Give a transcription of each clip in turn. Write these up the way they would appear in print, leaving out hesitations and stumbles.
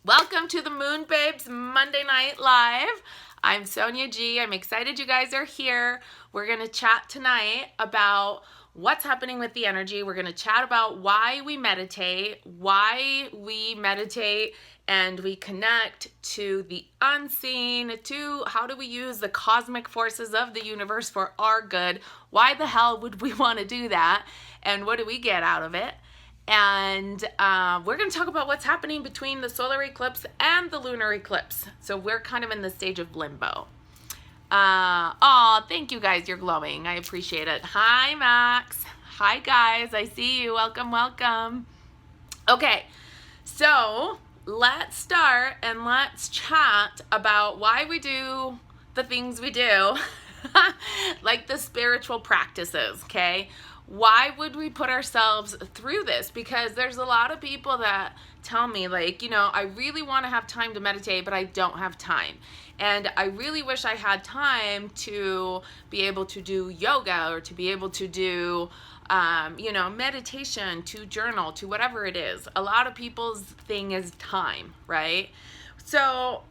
Welcome to the Moon Babes Monday Night Live. I'm Sonia G. I'm excited you guys are here. We're going to chat tonight about what's happening with the energy. We're going to chat about why we meditate, and we connect to the unseen, to how do we use the cosmic forces of the universe for our good. Why the hell would we want to do that? And what do we get out of it? And we're going to talk about what's happening between the solar eclipse and the lunar eclipse. So we're kind of in the stage of limbo. Thank you guys. You're glowing. I appreciate it. Hi, Max. Hi, guys. I see you. Welcome, welcome. Okay, so let's start and let's chat about why we do the things we do, like the spiritual practices, okay? Why would we put ourselves through this? Because there's a lot of people that tell me, like, I really want to have time to meditate, but I don't have time. And I really wish I had time to be able to do yoga or to be able to do, meditation, to journal, to whatever it is. A lot of people's thing is time, right? So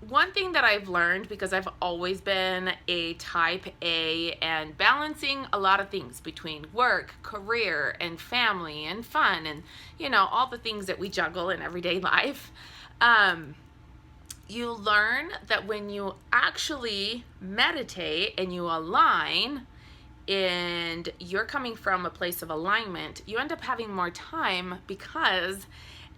one thing that I've learned, because I've always been a type A and balancing a lot of things between work, career, and family, and fun, and, all the things that we juggle in everyday life, you learn that when you actually meditate and you align, and you're coming from a place of alignment, you end up having more time because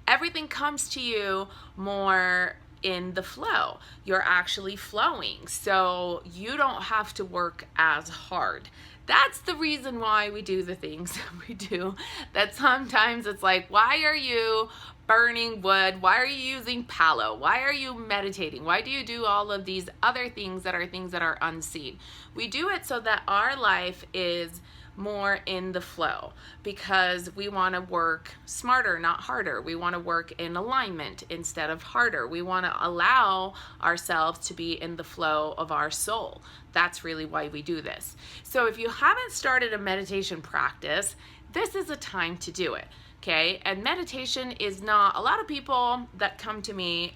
everything comes to you more in the flow. You're actually flowing, so you don't have to work as hard. That's the reason why we do the things that we do. That sometimes it's like, why are you burning wood? Why are you using Palo? Why are you meditating? Why do you do all of these other things that are unseen? We do it so that our life is more in the flow, because we want to work smarter, not harder. We want to work in alignment instead of harder. We want to allow ourselves to be in the flow of our soul. That's really why we do this. So if you haven't started a meditation practice, this is a time to do it. Okay, and meditation is not, a lot of people that come to me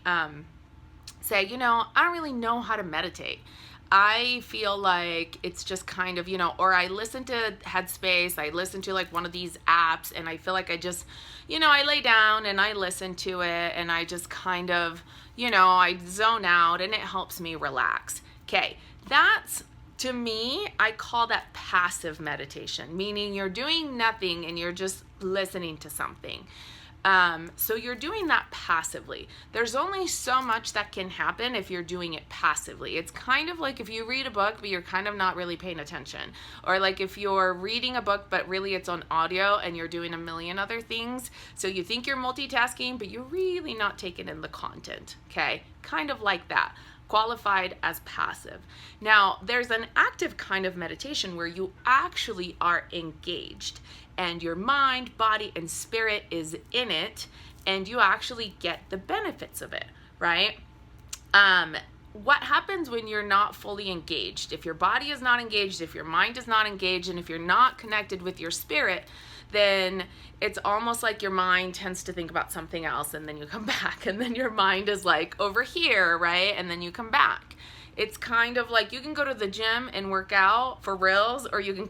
say, I don't really know how to meditate. I feel like it's just kind of, or I listen to Headspace, I listen to like one of these apps, and I feel like I just, I lay down and I listen to it, and I just kind of, I zone out and it helps me relax. Okay, that's, to me, I call that passive meditation, meaning you're doing nothing and you're just listening to something. So you're doing that passively. There's only so much that can happen if you're doing it passively. It's kind of like if you read a book, but you're kind of not really paying attention. Or like if you're reading a book, but really it's on audio and you're doing a million other things. So you think you're multitasking, but you're really not taking in the content. Okay? Kind of like that. Qualified as passive. Now, there's an active kind of meditation where you actually are engaged and your mind, body, and spirit is in it, and you actually get the benefits of it, right? What happens when you're not fully engaged? If your body is not engaged, if your mind is not engaged, and if you're not connected with your spirit, then it's almost like your mind tends to think about something else, and then you come back, and then your mind is like over here, right? And then you come back. It's kind of like you can go to the gym and work out for reals, or you can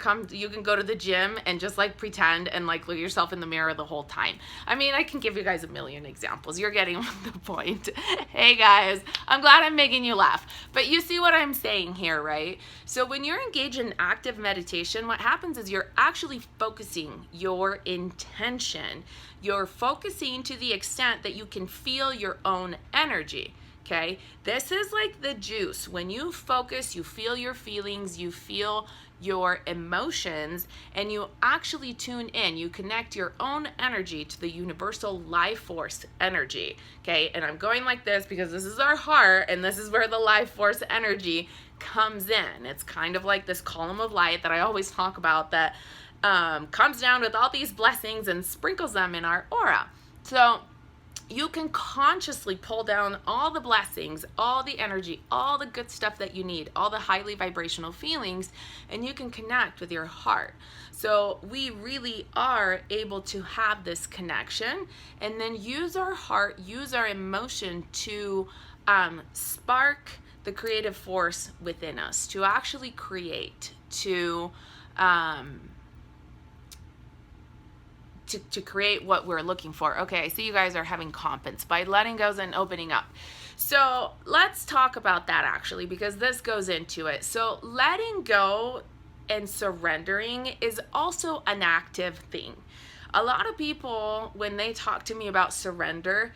go to the gym and just like pretend and like look at yourself in the mirror the whole time. I mean, I can give you guys a million examples. You're getting the point. Hey guys, I'm glad I'm making you laugh. But you see what I'm saying here, right? So when you're engaged in active meditation, what happens is you're actually focusing your intention. You're focusing to the extent that you can feel your own energy. Okay, this is like the juice. When you focus, you feel your feelings, you feel your emotions, and you actually tune in. You connect your own energy to the universal life force energy. Okay, and I'm going like this because this is our heart, and this is where the life force energy comes in. It's kind of like this column of light that I always talk about that comes down with all these blessings and sprinkles them in our aura. So you can consciously pull down all the blessings, all the energy, all the good stuff that you need, all the highly vibrational feelings, and you can connect with your heart. So we really are able to have this connection and then use our heart, use our emotion to spark the creative force within us, to actually create, to create what we're looking for. Okay, I see you guys are having compens by letting go and opening up. So let's talk about that actually, because this goes into it. So letting go and surrendering is also an active thing. A lot of people, when they talk to me about surrender,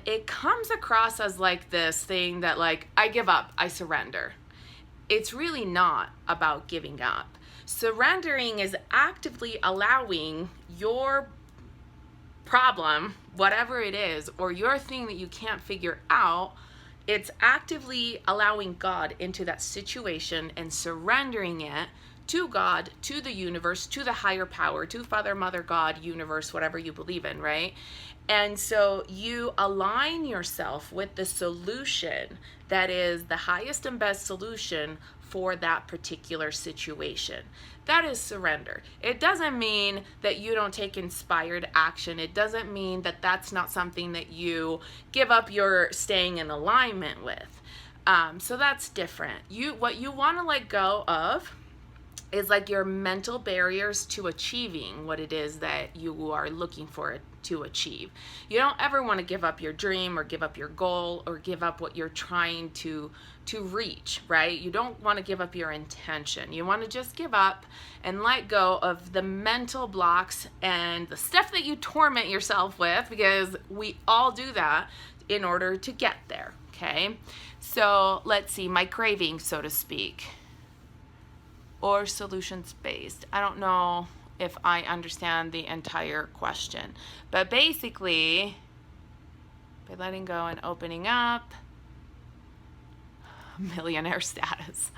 it comes across as like this thing that like, I give up, I surrender. It's really not about giving up. Surrendering is actively allowing your problem, whatever it is, or your thing that you can't figure out, it's actively allowing God into that situation and surrendering it to God, to the universe, to the higher power, to Father, Mother, God, universe, whatever you believe in, right? And so you align yourself with the solution that is the highest and best solution for that particular situation. That is surrender. It doesn't mean that you don't take inspired action. It doesn't mean that that's not something that you give up your staying in alignment with. So that's different. What you want to let go of is like your mental barriers to achieving what it is that you are looking for to achieve. You don't ever want to give up your dream or give up your goal or give up what you're trying to reach, right? You don't want to give up your intention. You want to just give up and let go of the mental blocks and the stuff that you torment yourself with, because we all do that in order to get there, okay? So let's see, my craving, so to speak, or solutions-based. I don't know if I understand the entire question, but basically, by letting go and opening up, millionaire status.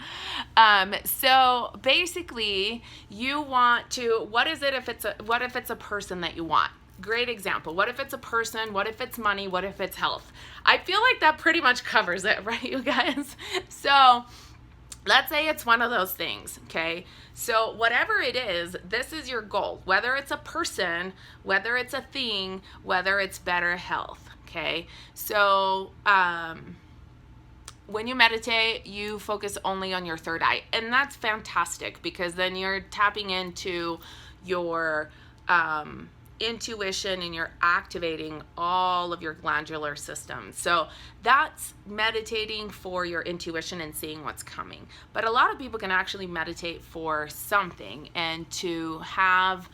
So basically, you want to, what if it's a person that you want? Great example. What if it's a person? What if it's money? What if it's health? I feel like that pretty much covers it, right, you guys? So let's say it's one of those things, okay? So whatever it is, this is your goal. Whether it's a person, whether it's a thing, whether it's better health, okay? So when you meditate, you focus only on your third eye. And that's fantastic, because then you're tapping into your intuition and you're activating all of your glandular system. So that's meditating for your intuition and seeing what's coming. But a lot of people can actually meditate for something and to have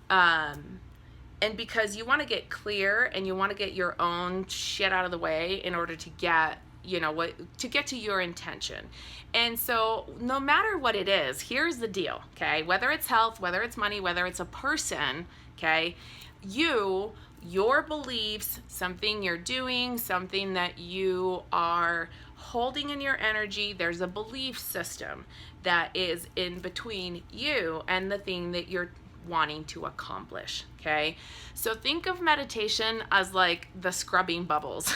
and because you want to get clear and you want to get your own shit out of the way in order to get to get to your intention. And so no matter what it is, here's the deal, okay? Whether it's health, whether it's money, whether it's a person, okay? Your beliefs, something you're doing, something that you are holding in your energy, there's a belief system that is in between you and the thing that you're wanting to accomplish, okay? So think of meditation as like the scrubbing bubbles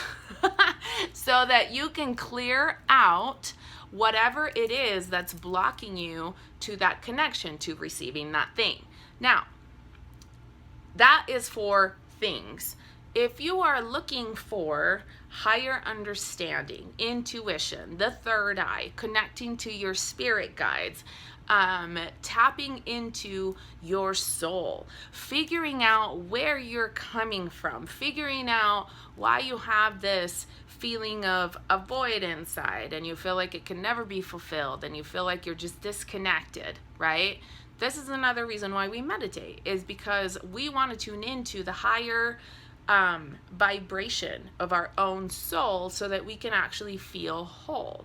so that you can clear out whatever it is that's blocking you to that connection, to receiving that thing. Now, that is for things. If you are looking for higher understanding, intuition, the third eye, connecting to your spirit guides, tapping into your soul, figuring out where you're coming from, figuring out why you have this feeling of a void inside and you feel like it can never be fulfilled and you feel like you're just disconnected, right? This is another reason why we meditate, is because we want to tune into the higher vibration of our own soul so that we can actually feel whole.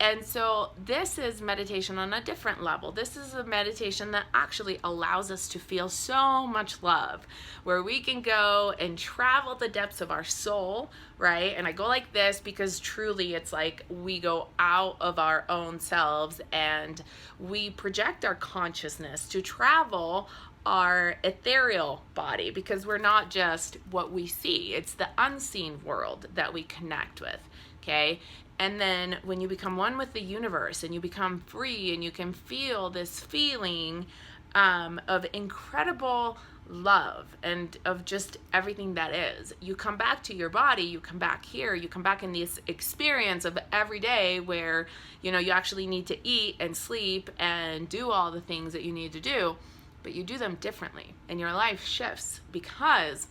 And so this is meditation on a different level. This is a meditation that actually allows us to feel so much love, where we can go and travel the depths of our soul, right? And I go like this because truly it's like we go out of our own selves and we project our consciousness to travel our ethereal body, because we're not just what we see, it's the unseen world that we connect with, okay? And then when you become one with the universe and you become free and you can feel this feeling of incredible love and of just everything that is, you come back to your body, you come back here, you come back in this experience of every day where, you know, you actually need to eat and sleep and do all the things that you need to do, but you do them differently and your life shifts because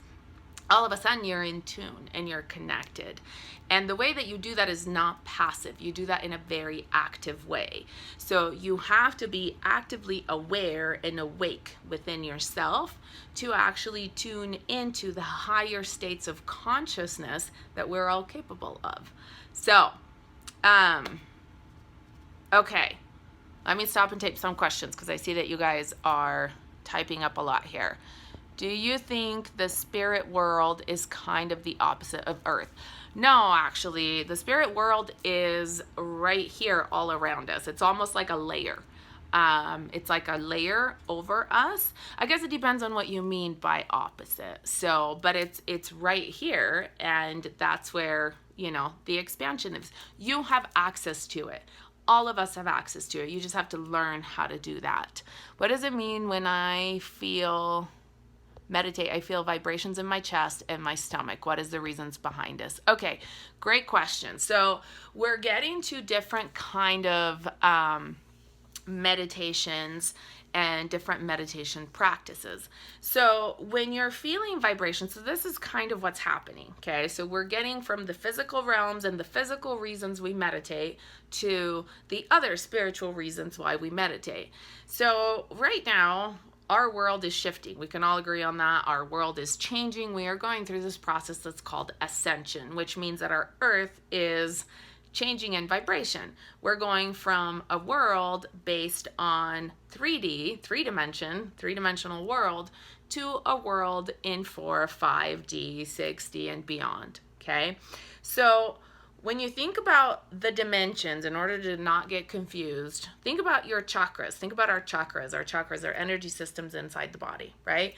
all of a sudden you're in tune and you're connected. And the way that you do that is not passive. You do that in a very active way. So you have to be actively aware and awake within yourself to actually tune into the higher states of consciousness that we're all capable of. So, okay, let me stop and take some questions because I see that you guys are typing up a lot here. Do you think the spirit world is kind of the opposite of Earth? No, actually, the spirit world is right here all around us. It's almost like a layer. It's like a layer over us. I guess it depends on what you mean by opposite. So, but it's right here, and that's where, you know, the expansion is. You have access to it. All of us have access to it. You just have to learn how to do that. What does it mean when I meditate? I feel vibrations in my chest and my stomach. What is the reasons behind this? Okay, great question. So we're getting to different kind of meditations and different meditation practices. So when you're feeling vibrations, so this is kind of what's happening, okay? So we're getting from the physical realms and the physical reasons we meditate to the other spiritual reasons why we meditate. So right now, our world is shifting. We can all agree on that. Our world is changing. We are going through this process that's called ascension, which means that our earth is changing in vibration. We're going from a world based on 3D, three-dimensional world, to a world in 4, 5D, 6D, and beyond, okay? So when you think about the dimensions, in order to not get confused, think about your chakras. Think about our chakras. Our chakras are energy systems inside the body, right?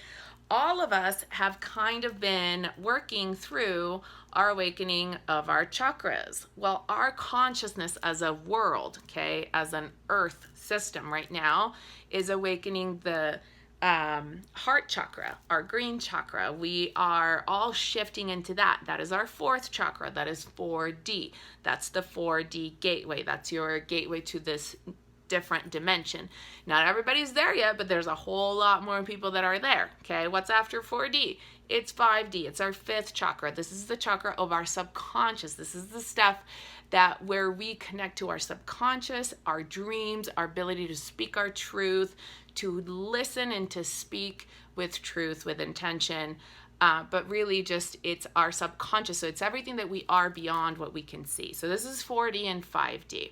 All of us have kind of been working through our awakening of our chakras. Well, our consciousness as a world, okay, as an earth system right now, is awakening the heart chakra, our green chakra. We are all shifting into that. That is our fourth chakra. That is 4D. That's the 4D gateway. That's your gateway to this different dimension. Not everybody's there yet, but there's a whole lot more people that are there. Okay, what's after 4D? It's 5D. It's our fifth chakra. This is the chakra of our subconscious. This is the stuff that where we connect to our subconscious, our dreams, our ability to speak our truth, to listen and to speak with truth, with intention. But really just it's our subconscious. So it's everything that we are beyond what we can see. So this is 4D and 5D.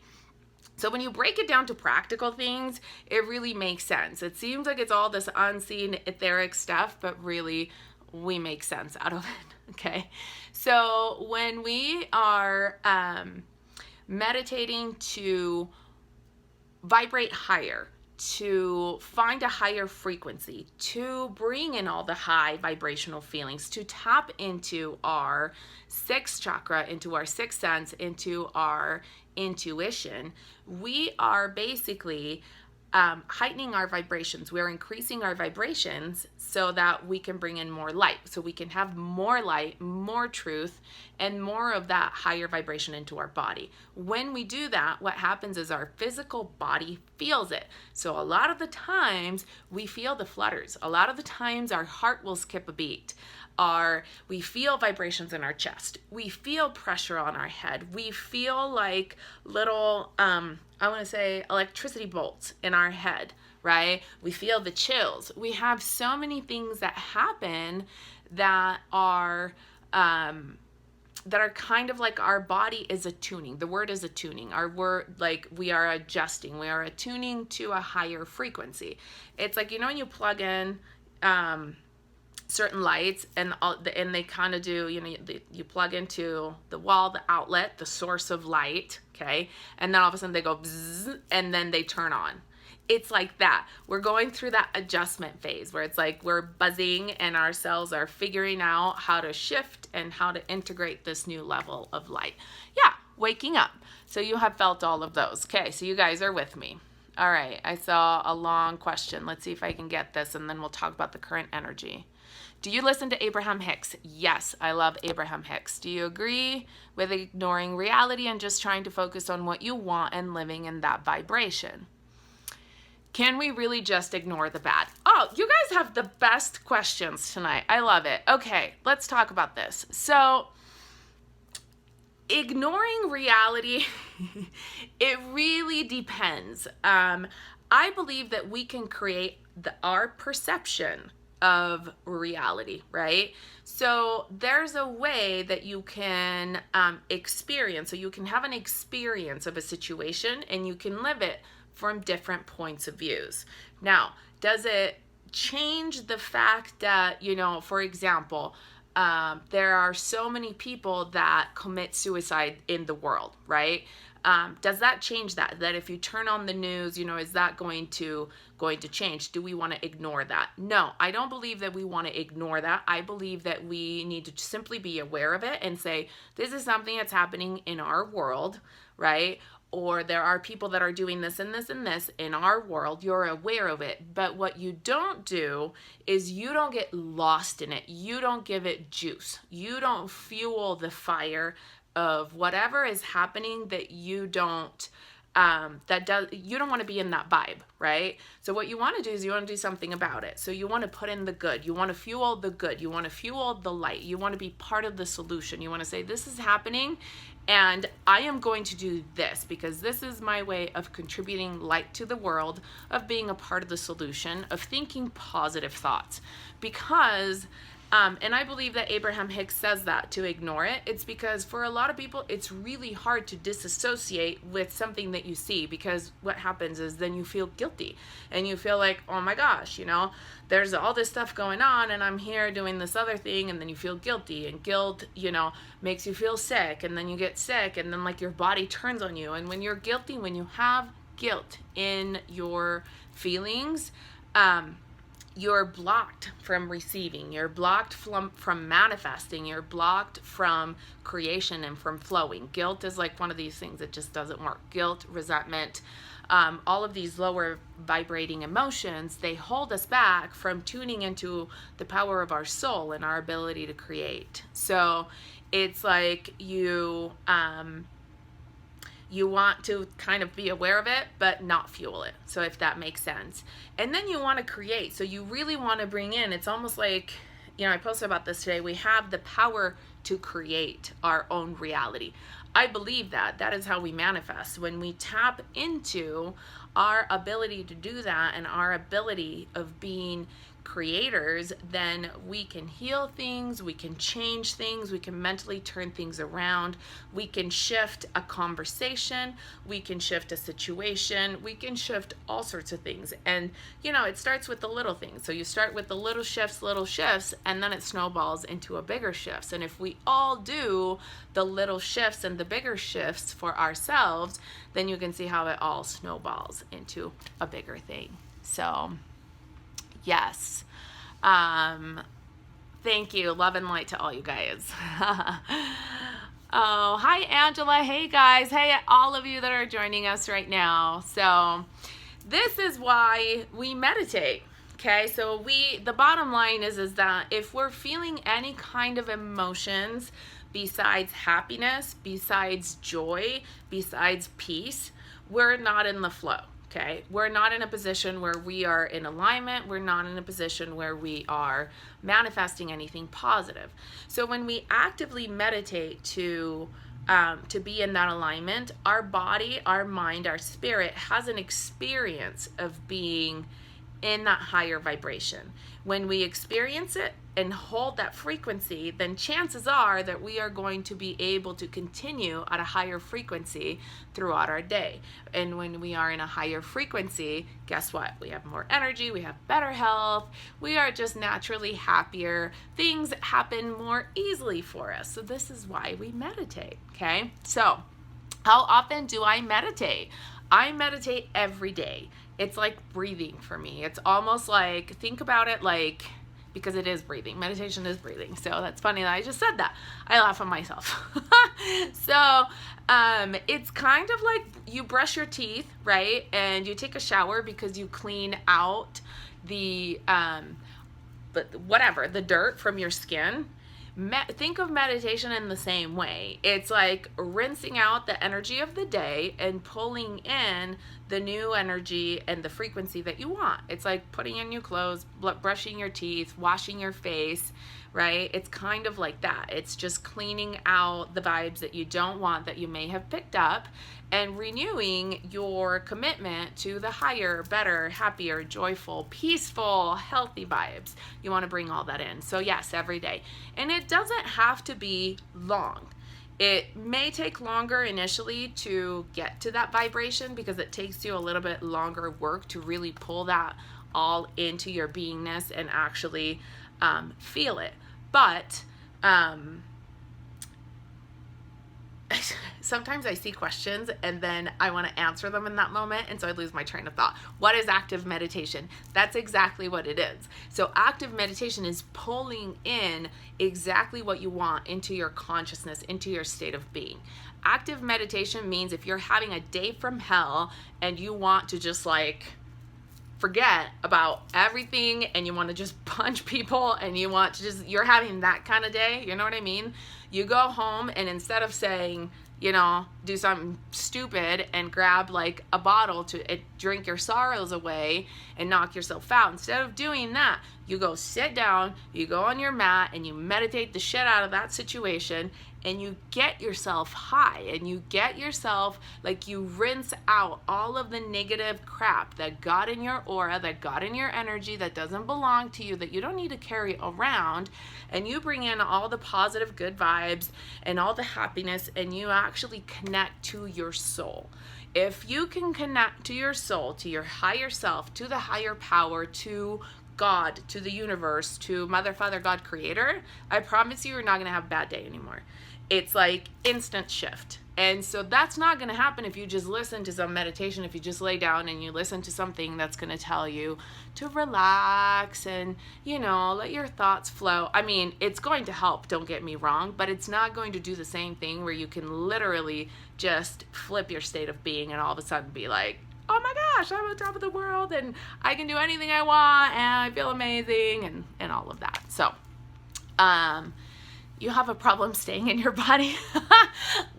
So when you break it down to practical things, it really makes sense. It seems like it's all this unseen etheric stuff, but really we make sense out of it, okay? So when we are meditating to vibrate higher, to find a higher frequency, to bring in all the high vibrational feelings, to tap into our sixth chakra, into our sixth sense, into our intuition, we are basically heightening our vibrations. We're increasing our vibrations so that we can bring in more light, so we can have more light, more truth, and more of that higher vibration into our body. When we do that, what happens is our physical body feels it. So a lot of the times we feel the flutters. A lot of the times our heart will skip a beat. We feel vibrations in our chest. We feel pressure on our head. We feel like little, I want to say electricity bolts in our head, right? We feel the chills. We have so many things that happen that are kind of like our body is attuning. The word is attuning. Our word, like we are adjusting. We are attuning to a higher frequency. It's like, you know, when you plug in certain lights and they kind of do, you know, you plug into the wall, the outlet, the source of light, okay? And then all of a sudden they go bzzz, and then they turn on. it's like that. We're going through that adjustment phase where it's like we're buzzing and our cells are figuring out how to shift and how to integrate this new level of light. Yeah, waking up. So you have felt all of those. Okay, so you guys are with me. All right, I saw a long question. Let's see if I can get this, and then we'll talk about the current energy. Do you listen to Abraham Hicks? Yes, I love Abraham Hicks. Do you agree with ignoring reality and just trying to focus on what you want and living in that vibration? Can we really just ignore the bad? Oh, you guys have the best questions tonight. I love it. Okay, let's talk about this. So, ignoring reality, it really depends. I believe that we can create our perception of reality, right? So there's a way that you can experience, so you can have an experience of a situation and you can live it from different points of views. Now, does it change the fact that, you know, for example, there are so many people that commit suicide in the world, right? Does that change that? That if you turn on the news, you know, is that going to change? Do we want to ignore that? No, I don't believe that we want to ignore that. I believe that we need to simply be aware of it and say, this is something that's happening in our world, right? Or there are people that are doing this and this and this in our world. You're aware of it. But what you don't do is you don't get lost in it. You don't give it juice. You don't fuel the fire of whatever is happening that you don't you don't want to be in that vibe, right? So what you want to do is you want to do something about it. So you want to put in the good. You want to fuel the good. You want to fuel the light. You want to be part of the solution. You want to say, this is happening and I am going to do this because this is my way of contributing light to the world, of being a part of the solution, of thinking positive thoughts. Because and I believe that Abraham Hicks says that to ignore it. It's because for a lot of people, it's really hard to disassociate with something that you see, because what happens is then you feel guilty and you feel like, oh my gosh, you know, there's all this stuff going on and I'm here doing this other thing, and then you feel guilty, and guilt, you know, makes you feel sick, and then you get sick, and then like your body turns on you. And when you're guilty, when you have guilt in your feelings, you're blocked from receiving, you're blocked from manifesting, you're blocked from creation and from flowing. Guilt is like one of these things that just doesn't work. Guilt, resentment, all of these lower vibrating emotions, they hold us back from tuning into the power of our soul and our ability to create. So it's like you want to kind of be aware of it, but not fuel it. So if that makes sense. And then you want to create. So you really want to bring in, it's almost like, you know, I posted about this today. We have the power to create our own reality. I believe that is how we manifest. When we tap into our ability to do that and our ability of being creators, then we can heal things, we can change things, we can mentally turn things around, we can shift a conversation, we can shift a situation, we can shift all sorts of things. And you know, it starts with the little things. So you start with the little shifts, and then it snowballs into a bigger shifts. And if we all do the little shifts and the bigger shifts for ourselves, then you can see how it all snowballs into a bigger thing. So yes. Thank you. Love and light to all you guys. Oh, hi, Angela. Hey, guys. Hey, all of you that are joining us right now. So this is why we meditate. Okay, so the bottom line is that if we're feeling any kind of emotions besides happiness, besides joy, besides peace, we're not in the flow. Okay, we're not in a position where we are in alignment. We're not in a position where we are manifesting anything positive. So when we actively meditate to be in that alignment, our body, our mind, our spirit has an experience of being in that higher vibration. When we experience it and hold that frequency, then chances are that we are going to be able to continue at a higher frequency throughout our day. And when we are in a higher frequency, guess what? We have more energy, we have better health, we are just naturally happier. Things happen more easily for us. So this is why we meditate, okay? So how often do I meditate? I meditate every day. it's like breathing for me. It's almost like, think about it like, because it is breathing. Meditation is breathing. So that's funny that I just said that. I laugh at myself. So it's kind of like you brush your teeth, right? And you take a shower because you clean out the the dirt from your skin. Think of meditation in the same way. It's like rinsing out the energy of the day and pulling in the new energy and the frequency that you want. It's like putting in new clothes, brushing your teeth, washing your face, right? It's kind of like that. It's just cleaning out the vibes that you don't want, that you may have picked up, and renewing your commitment to the higher, better, happier, joyful, peaceful, healthy vibes. You want to bring all that in. So yes, every day. And it doesn't have to be long. It may take longer initially to get to that vibration because it takes you a little bit longer work to really pull that all into your beingness and actually feel it. But sometimes I see questions and then I want to answer them in that moment, and so I lose my train of thought. What is active meditation? That's exactly what it is. So active meditation is pulling in exactly what you want into your consciousness, into your state of being. Active meditation means if you're having a day from hell and you want to just like forget about everything and you want to just punch people and you want to just, you're having that kind of day, you know what I mean? You go home and instead of saying, you know, do something stupid and grab like a bottle to drink your sorrows away and knock yourself out, instead of doing that, you go sit down, you go on your mat and you meditate the shit out of that situation, and you get yourself high, and you get yourself, like, you rinse out all of the negative crap that got in your aura, that got in your energy, that doesn't belong to you, that you don't need to carry around, and you bring in all the positive good vibes and all the happiness, and you actually connect to your soul. If you can connect to your soul, to your higher self, to the higher power, to God, to the universe, to Mother, Father, God, Creator, I promise you're not going to have a bad day anymore. It's like instant shift. And so that's not going to happen if you just listen to some meditation, if you just lay down and you listen to something that's going to tell you to relax and, you know, let your thoughts flow. I mean, it's going to help, don't get me wrong, but it's not going to do the same thing where you can literally just flip your state of being and all of a sudden be like, oh my gosh, I'm on top of the world and I can do anything I want and I feel amazing and all of that. So, you have a problem staying in your body.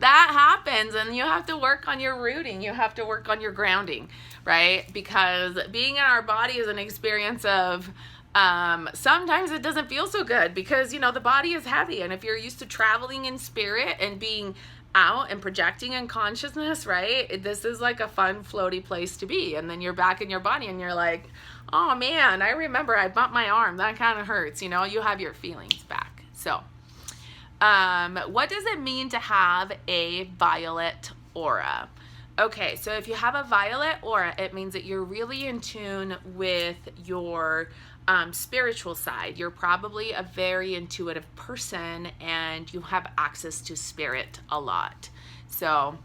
That happens, and you have to work on your rooting. You have to work on your grounding, right? Because being in our body is an experience of sometimes it doesn't feel so good because, you know, the body is heavy. And if you're used to traveling in spirit and being out and projecting in consciousness, right? This is like a fun, floaty place to be. And then you're back in your body and you're like, oh man, I remember I bumped my arm. That kind of hurts. You know, you have your feelings back. So, what does it mean to have a violet aura? Okay, so if you have a violet aura, it means that you're really in tune with your spiritual side. You're probably a very intuitive person and you have access to spirit a lot. So,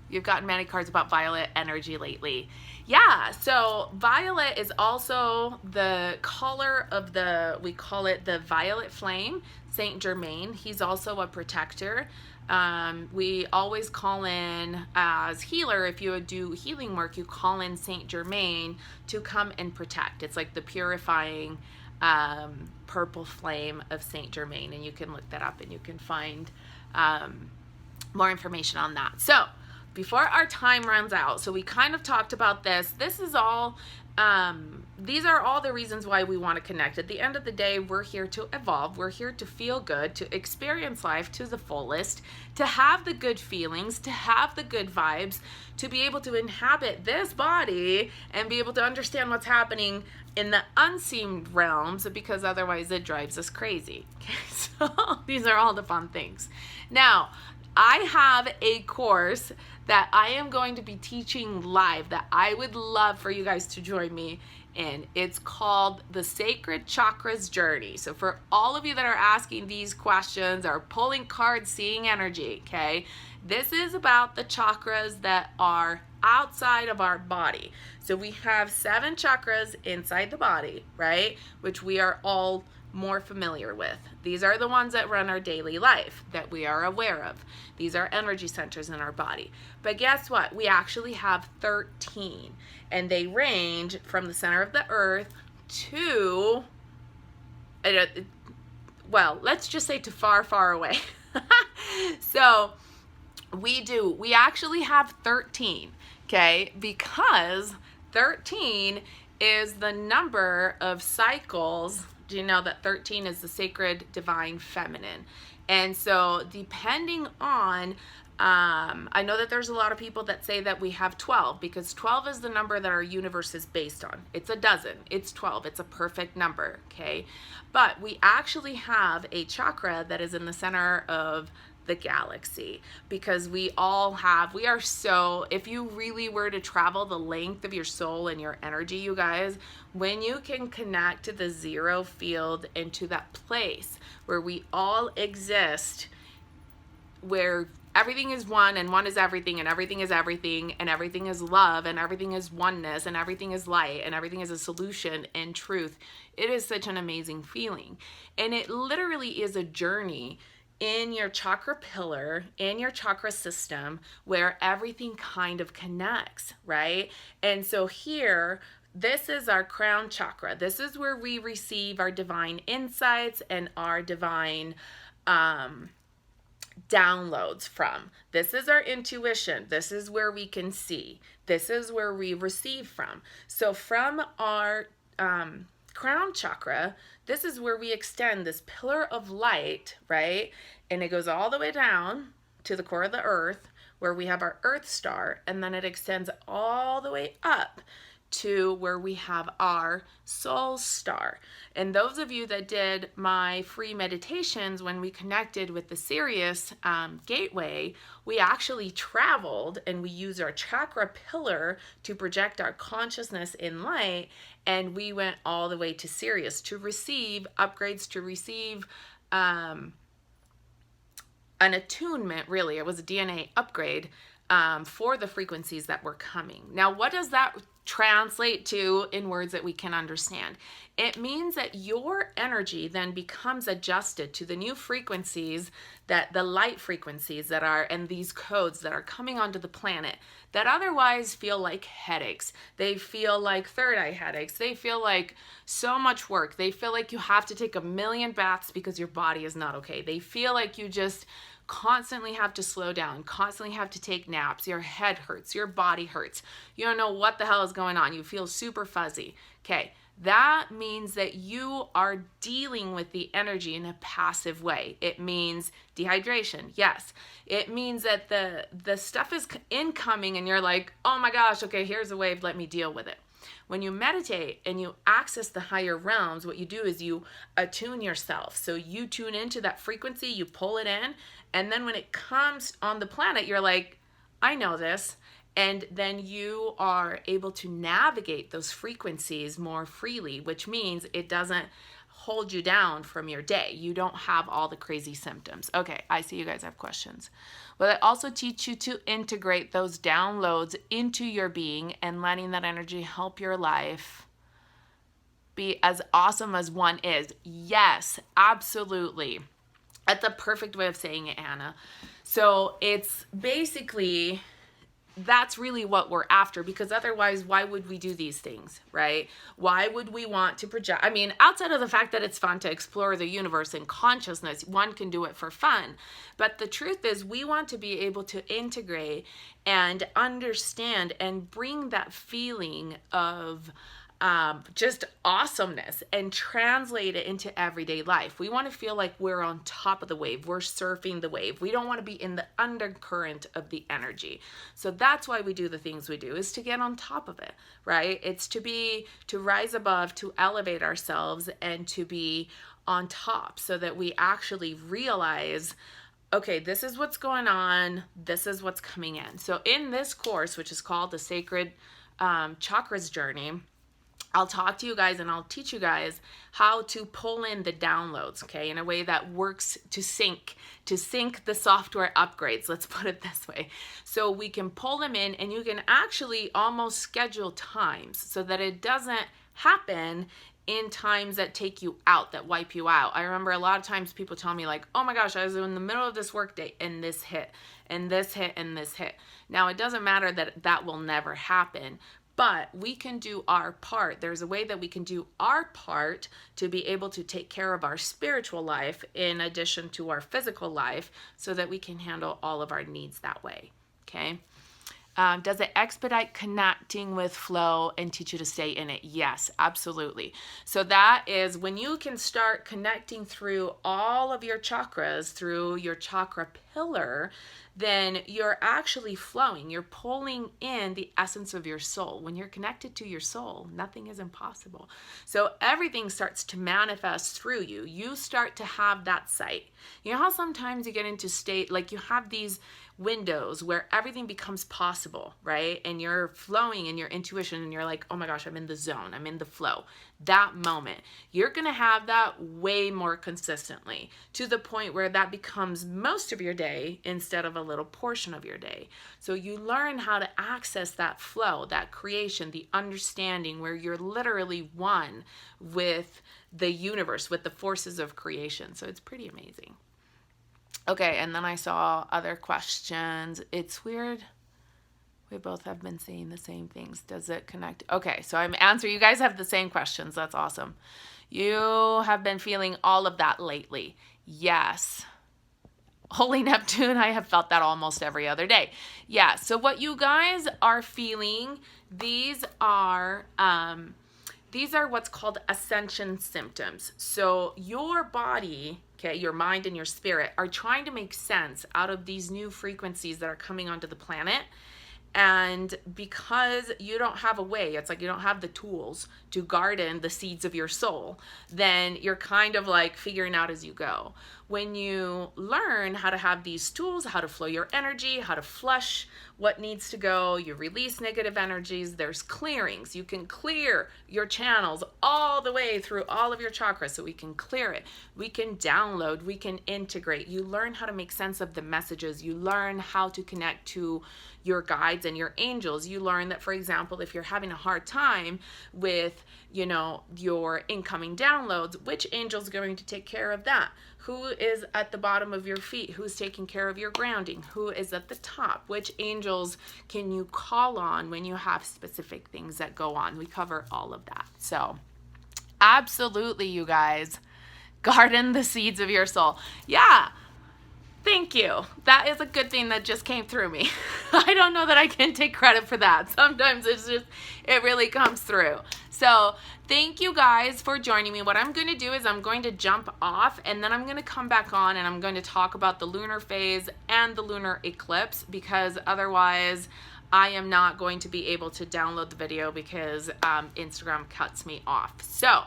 you've gotten many cards about violet energy lately. Yeah, so violet is also the color of we call it the violet flame, Saint Germain. He's also a protector. We always call in, as healer, if you would do healing work, you call in Saint Germain to come and protect. It's like the purifying purple flame of Saint Germain, and you can look that up and you can find more information on that. So, before our time runs out, so we kind of talked about this. This is all, these are all the reasons why we want to connect. At the end of the day, we're here to evolve. We're here to feel good, to experience life to the fullest, to have the good feelings, to have the good vibes, to be able to inhabit this body and be able to understand what's happening in the unseen realms, because otherwise it drives us crazy. Okay, so these are all the fun things. Now, I have a course that I am going to be teaching live that I would love for you guys to join me in. It's called the Sacred Chakras Journey. So for all of you that are asking these questions or pulling cards, seeing energy, okay, this is about the chakras that are outside of our body. So we have 7 chakras inside the body, right, which we are all more familiar with. These are the ones that run our daily life that we are aware of. These are energy centers in our body. But guess what? We actually have 13, and they range from the center of the earth to, well, let's just say to far, far away. So we actually have 13, okay, because 13 is the number of cycles. Do you know that 13 is the sacred divine feminine? And so depending on, I know that there's a lot of people that say that we have 12 because 12 is the number that our universe is based on. It's a dozen. It's 12. It's a perfect number, okay? But we actually have a chakra that is in the center of the galaxy because we are so, if you really were to travel the length of your soul and your energy, you guys, when you can connect to the zero field and to that place where we all exist, where everything is one and one is everything and everything is everything and everything is love and everything is oneness and everything is light and everything is a solution and truth, it is such an amazing feeling. And it literally is a journey in your chakra pillar, in your chakra system, where everything kind of connects, right? And so here, this is our crown chakra. This is where we receive our divine insights and our divine downloads from. This is our intuition. This is where we can see. This is where we receive from. So from our crown chakra, this is where we extend this pillar of light, right? And it goes all the way down to the core of the earth where we have our earth star, and then it extends all the way up to where we have our soul star. And those of you that did my free meditations when we connected with the Sirius gateway, we actually traveled and we used our chakra pillar to project our consciousness in light, and we went all the way to Sirius to receive upgrades, to receive an attunement. Really, it was a DNA upgrade for the frequencies that were coming. Now, what does that translate to in words that we can understand? It means that your energy then becomes adjusted to the new frequencies, that the light frequencies that are, and these codes that are coming onto the planet that otherwise feel like headaches. They feel like third eye headaches. They feel like so much work. They feel like you have to take a million baths because your body is not okay. They feel like you just constantly have to slow down, constantly have to take naps. Your head hurts, your body hurts. You don't know what the hell is going on. You feel super fuzzy. Okay, that means that you are dealing with the energy in a passive way. It means dehydration, yes. It means that the stuff is incoming and you're like, oh my gosh, okay, here's a wave, let me deal with it. When you meditate and you access the higher realms, what you do is you attune yourself. So you tune into that frequency, you pull it in, and then when it comes on the planet, you're like, I know this. And then you are able to navigate those frequencies more freely, which means it doesn't hold you down from your day. You don't have all the crazy symptoms. Okay, I see you guys have questions. Well, I also teach you to integrate those downloads into your being and letting that energy help your life be as awesome as one is. Yes, absolutely. That's a perfect way of saying it, Anna. So it's basically, that's really what we're after, because otherwise, why would we do these things, right? Why would we want to project? I mean, outside of the fact that it's fun to explore the universe and consciousness, one can do it for fun. But the truth is, we want to be able to integrate and understand and bring that feeling of just awesomeness and translate it into everyday life. We want to feel like we're on top of the wave. We're surfing the wave. We don't want to be in the undercurrent of the energy. So that's why we do the things we do, is to get on top of it, right? It's to rise above, to elevate ourselves and to be on top so that we actually realize, okay, this is what's going on. This is what's coming in. So in this course, which is called the Sacred Chakras Journey, I'll talk to you guys and I'll teach you guys how to pull in the downloads, okay, in a way that works to sync the software upgrades, let's put it this way. So we can pull them in, and you can actually almost schedule times so that it doesn't happen in times that take you out, that wipe you out. I remember a lot of times people tell me like, oh my gosh, I was in the middle of this work day and this hit, and this hit, and this hit. Now, it doesn't matter that that will never happen, but we can do our part. There's a way that we can do our part to be able to take care of our spiritual life in addition to our physical life, so that we can handle all of our needs that way, okay? Does it expedite connecting with flow and teach you to stay in it? Yes, absolutely. So that is when you can start connecting through all of your chakras, through your chakra pillar, then you're actually flowing. You're pulling in the essence of your soul. When you're connected to your soul, nothing is impossible. So everything starts to manifest through you. You start to have that sight. You know how sometimes you get into state, like you have these windows where everything becomes possible, right? And you're flowing in your intuition and you're like, oh my gosh, I'm in the zone, I'm in the flow. That moment, you're gonna have that way more consistently, to the point where that becomes most of your day instead of a little portion of your day. So you learn how to access that flow, that creation, the understanding where you're literally one with the universe, with the forces of creation. So it's pretty amazing. Okay, and then I saw other questions. It's weird. We both have been saying the same things. Does it connect? Okay, so I'm answering. You guys have the same questions. That's awesome. You have been feeling all of that lately. Yes. Holy Neptune, I have felt that almost every other day. Yeah, so what you guys are feeling, these are what's called ascension symptoms. So your body, okay, your mind and your spirit are trying to make sense out of these new frequencies that are coming onto the planet. And because you don't have a way, it's like you don't have the tools to garden the seeds of your soul, then you're kind of like figuring out as you go. When you learn how to have these tools, how to flow your energy, how to flush what needs to go, you release negative energies, there's clearings. You can clear your channels all the way through all of your chakras, so we can clear it. We can download, we can integrate. You learn how to make sense of the messages. You learn how to connect to your guides and your angels. You learn that, for example, if you're having a hard time with, your incoming downloads, which angel's going to take care of that? Who is at the bottom of your feet? Who's taking care of your grounding? Who is at the top? Which angels can you call on when you have specific things that go on? We cover all of that. So absolutely, you guys, garden the seeds of your soul. Yeah. Thank you. That is a good thing that just came through me. I don't know that I can take credit for that. Sometimes it really comes through. So thank you guys for joining me. What I'm going to do is I'm going to jump off, and then I'm going to come back on, and I'm going to talk about the lunar phase and the lunar eclipse, because otherwise I am not going to be able to download the video because Instagram cuts me off. So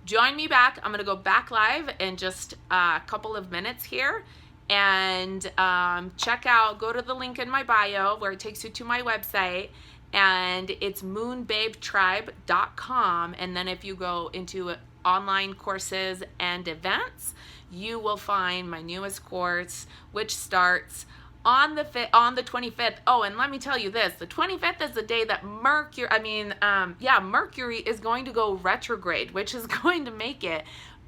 join me back. I'm going to go back live in just a couple of minutes here. And go to the link in my bio where it takes you to my website, and it's moonbabetribe.com. And then if you go into online courses and events, you will find my newest course, which starts on the 25th. Oh, and let me tell you this, the 25th is the day that Mercury is going to go retrograde, which is going to make it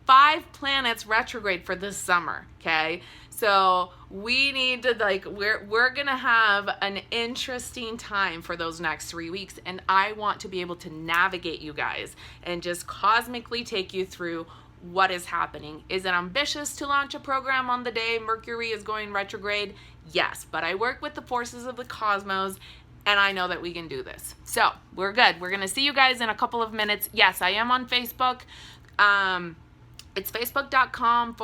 5 planets retrograde for this summer, okay? So we need to, we're going to have an interesting time for those next 3 weeks, and I want to be able to navigate you guys and just cosmically take you through what is happening. Is it ambitious to launch a program on the day Mercury is going retrograde? Yes, but I work with the forces of the cosmos, and I know that we can do this. So we're good. We're going to see you guys in a couple of minutes. Yes, I am on Facebook. It's facebook.com/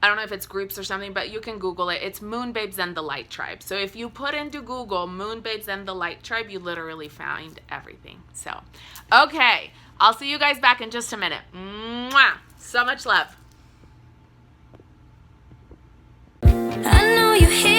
I don't know if it's groups or something, but you can Google it. It's Moon Babes and the Light Tribe. So if you put into Google Moon Babes and the Light Tribe, you literally find everything. So, okay. I'll see you guys back in just a minute. Mwah! So much love. I know you hear